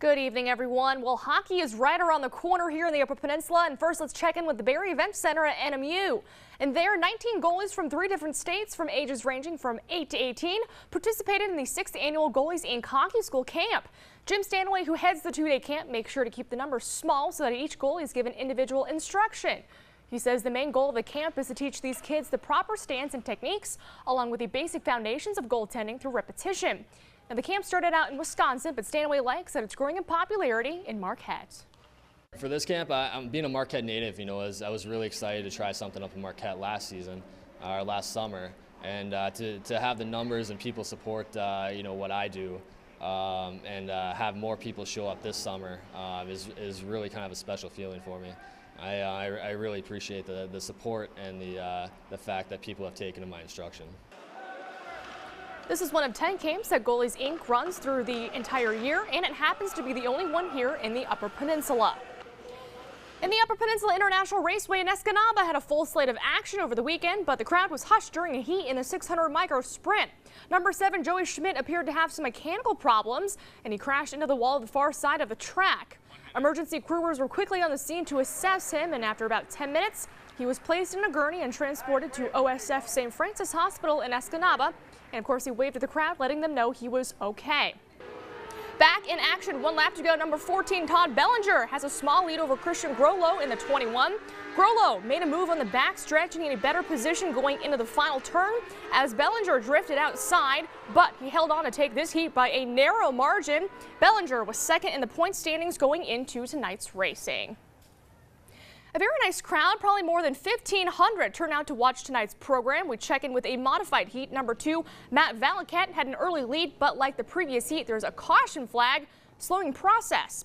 Good evening, everyone. Well, hockey is right around the corner here in the Upper Peninsula. And first, let's check in with the Berry Event Center at NMU. And there, 19 goalies from 3 different states from ages ranging from 8 to 18 participated in the 6th annual Goalies Inc. Hockey School Camp. Jim Stanaway, who heads the 2-day camp, makes sure to keep the numbers small so that each goalie is given individual instruction. He says the main goal of the camp is to teach these kids the proper stance and techniques, along with the basic foundations of goaltending through repetition. Now, the camp started out in Wisconsin, but Stanaway likes that it's growing in popularity in Marquette. For this camp, I'm being a Marquette native, I was really excited to try something up in Marquette last season, or last summer, and to have the numbers and people support, what I do, and have more people show up this summer is really kind of a special feeling for me. I really appreciate the support and the fact that people have taken to my instruction. This is one of 10 camps that Goalies Inc. runs through the entire year, and it happens to be the only one here in the Upper Peninsula. And the Upper Peninsula International Raceway in Escanaba had a full slate of action over the weekend, but the crowd was hushed during a heat in the 600 micro sprint. Number 7, Joey Schmidt, appeared to have some mechanical problems, and he crashed into the wall of the far side of the track. Emergency crewers were quickly on the scene to assess him, and after about 10 minutes, he was placed in a gurney and transported to OSF St. Francis Hospital in Escanaba. And of course, he waved at the crowd, letting them know he was okay. Back in action, 1 lap to go. Number 14, Todd Bellinger, has a small lead over Christian Grollo in the 21. Grollo made a move on the back stretch and in a better position going into the final turn as Bellinger drifted outside, but he held on to take this heat by a narrow margin. Bellinger was second in the point standings going into tonight's racing. A very nice crowd, probably more than 1,500, turned out to watch tonight's program. We check in with a modified heat. Number 2, Matt Valakett, had an early lead, but like the previous heat, there's a caution flag slowing progress.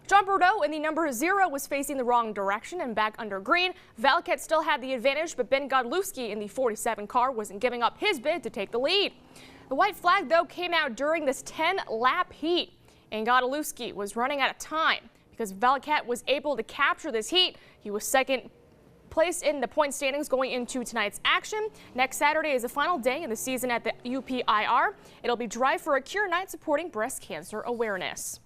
John Bordeaux in the number 0 was facing the wrong direction and back under green. Valakett still had the advantage, but Ben Godlewski in the 47 car wasn't giving up his bid to take the lead. The white flag, though, came out during this 10-lap heat, and Godlewski was running out of time. Because Valakett was able to capture this heat, he was second place in the point standings going into tonight's action. Next Saturday is the final day of the season at the UPIR. It'll be Drive for a Cure night supporting breast cancer awareness.